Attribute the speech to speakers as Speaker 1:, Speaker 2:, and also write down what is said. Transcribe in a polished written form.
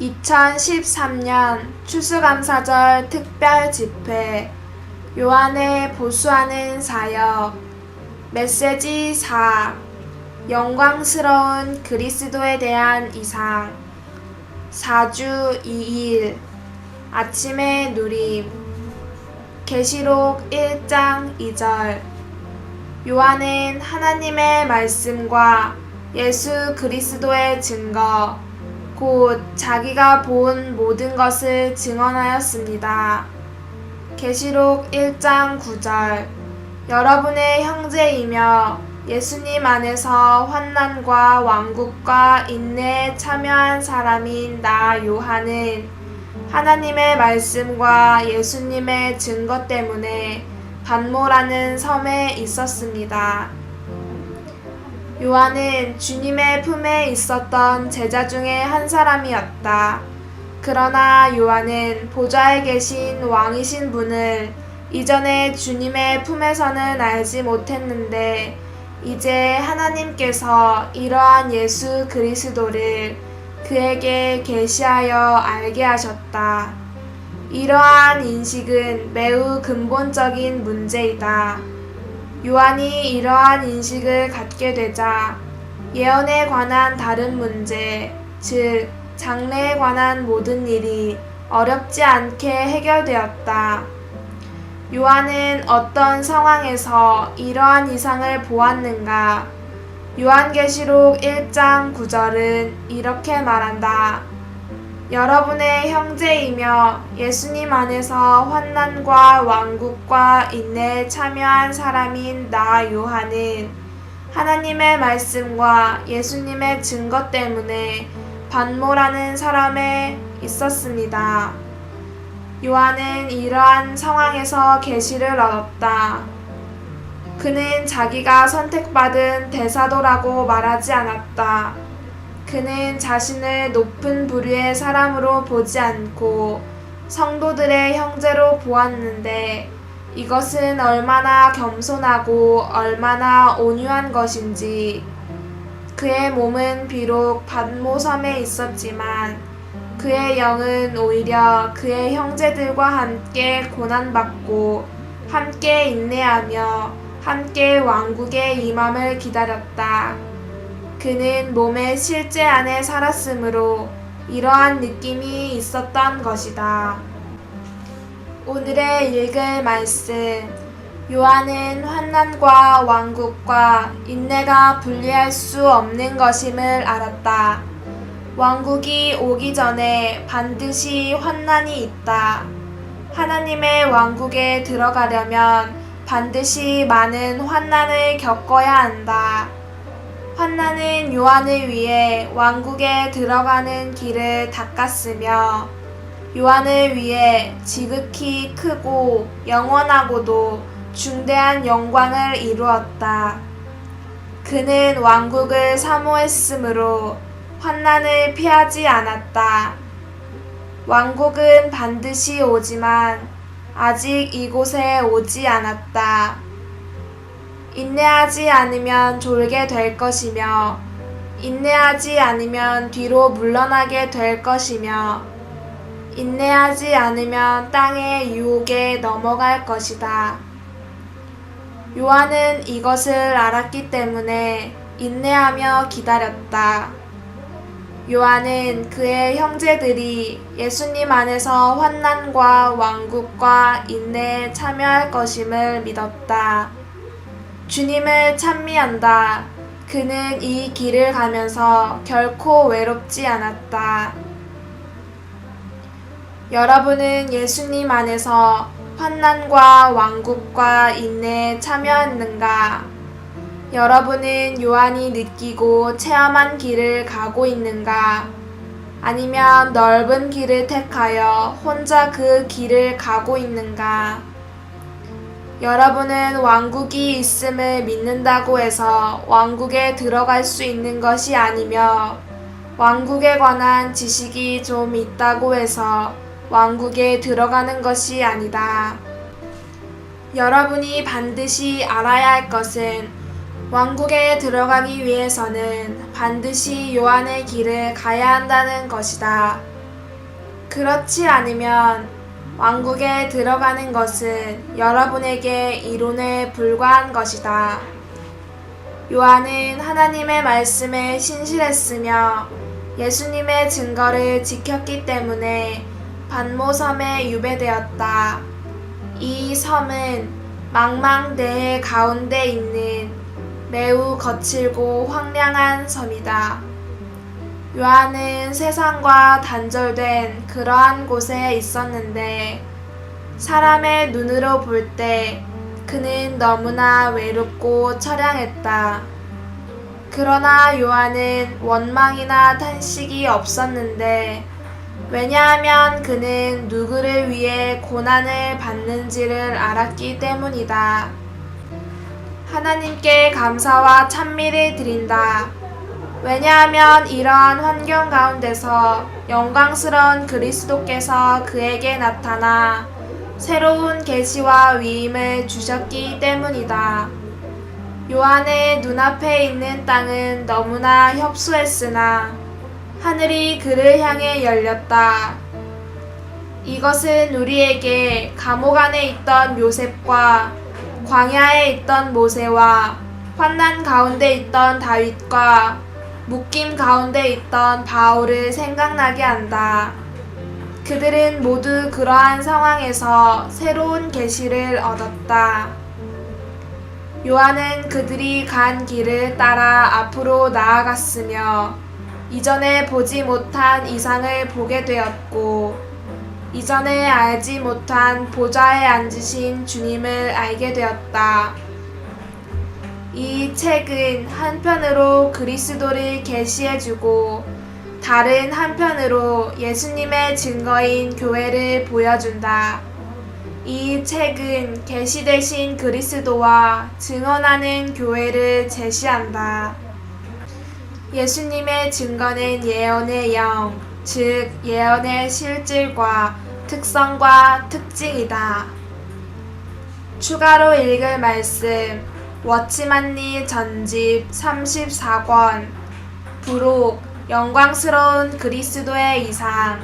Speaker 1: 2013년 추수감사절 특별 집회 요한의 보수하는 사역 메시지 4 영광스러운 그리스도에 대한 이상 4주 2일 아침의 누림 계시록 1장 2절 요한은 하나님의 말씀과 예수 그리스도의 증거 곧 자기가 본 모든 것을 증언하였습니다. 계시록 1장 9절 여러분의 형제이며 예수님 안에서 환난과 왕국과 인내에 참여한 사람인 나 요한은 하나님의 말씀과 예수님의 증거 때문에 반모라는 섬에 있었습니다. 요한은 주님의 품에 있었던 제자 중에 한 사람이었다. 그러나 요한은 보좌에 계신 왕이신 분을 이전에 주님의 품에서는 알지 못했는데 이제 하나님께서 이러한 예수 그리스도를 그에게 계시하여 알게 하셨다. 이러한 인식은 매우 근본적인 문제이다. 요한이 이러한 인식을 갖게 되자 예언에 관한 다른 문제, 즉 장래에 관한 모든 일이 어렵지 않게 해결되었다. 요한은 어떤 상황에서 이러한 이상을 보았는가? 요한계시록 1장 9절은 이렇게 말한다. 여러분의 형제이며 예수님 안에서 환난과 왕국과 인내에 참여한 사람인 나 요한은 하나님의 말씀과 예수님의 증거 때문에 반모라는 사람에 있었습니다. 요한은 이러한 상황에서 계시를 얻었다. 그는 자기가 선택받은 대사도라고 말하지 않았다. 그는 자신을 높은 부류의 사람으로 보지 않고 성도들의 형제로 보았는데 이것은 얼마나 겸손하고 얼마나 온유한 것인지. 그의 몸은 비록 반모섬에 있었지만 그의 영은 오히려 그의 형제들과 함께 고난받고 함께 인내하며 함께 왕국의 임함을 기다렸다. 그는 몸의 실제 안에 살았으므로 이러한 느낌이 있었던 것이다. 오늘의 읽을 말씀 요한은 환난과 왕국과 인내가 분리할 수 없는 것임을 알았다. 왕국이 오기 전에 반드시 환난이 있다. 하나님의 왕국에 들어가려면 반드시 많은 환난을 겪어야 한다. 환난은 요한을 위해 왕국에 들어가는 길을 닦았으며 요한을 위해 지극히 크고 영원하고도 중대한 영광을 이루었다. 그는 왕국을 사모했으므로 환난을 피하지 않았다. 왕국은 반드시 오지만 아직 이곳에 오지 않았다. 인내하지 않으면 졸게 될 것이며 인내하지 않으면 뒤로 물러나게 될 것이며 인내하지 않으면 땅의 유혹에 넘어갈 것이다. 요한은 이것을 알았기 때문에 인내하며 기다렸다. 요한은 그의 형제들이 예수님 안에서 환난과 왕국과 인내에 참여할 것임을 믿었다. 주님을 찬미한다. 그는 이 길을 가면서 결코 외롭지 않았다. 여러분은 예수님 안에서 환난과 왕국과 인내에 참여했는가? 여러분은 요한이 느끼고 체험한 길을 가고 있는가? 아니면 넓은 길을 택하여 혼자 그 길을 가고 있는가? 여러분은 왕국이 있음을 믿는다고 해서 왕국에 들어갈 수 있는 것이 아니며 왕국에 관한 지식이 좀 있다고 해서 왕국에 들어가는 것이 아니다. 여러분이 반드시 알아야 할 것은 왕국에 들어가기 위해서는 반드시 요한의 길을 가야 한다는 것이다. 그렇지 않으면 왕국에 들어가는 것은 여러분에게 이론에 불과한 것이다. 요한은 하나님의 말씀에 신실했으며 예수님의 증거를 지켰기 때문에 반모섬에 유배되었다. 이 섬은 망망대해 가운데 있는 매우 거칠고 황량한 섬이다. 요한은 세상과 단절된 그러한 곳에 있었는데 사람의 눈으로 볼 때 그는 너무나 외롭고 처량했다. 그러나 요한은 원망이나 탄식이 없었는데 왜냐하면 그는 누구를 위해 고난을 받는지를 알았기 때문이다. 하나님께 감사와 찬미를 드린다. 왜냐하면 이러한 환경 가운데서 영광스러운 그리스도께서 그에게 나타나 새로운 계시와 위임을 주셨기 때문이다. 요한의 눈앞에 있는 땅은 너무나 협소했으나 하늘이 그를 향해 열렸다. 이것은 우리에게 감옥 안에 있던 요셉과 광야에 있던 모세와 환난 가운데 있던 다윗과 묶임 가운데 있던 바울을 생각나게 한다. 그들은 모두 그러한 상황에서 새로운 계시를 얻었다. 요한은 그들이 간 길을 따라 앞으로 나아갔으며 이전에 보지 못한 이상을 보게 되었고 이전에 알지 못한 보좌에 앉으신 주님을 알게 되었다. 이 책은 한편으로 그리스도를 계시해주고 다른 한편으로 예수님의 증거인 교회를 보여준다. 이 책은 계시되신 그리스도와 증언하는 교회를 제시한다. 예수님의 증거는 예언의 영, 즉 예언의 실질과 특성과 특징이다. 추가로 읽을 말씀 워치만니 전집 34권 부록 영광스러운 그리스도의 이상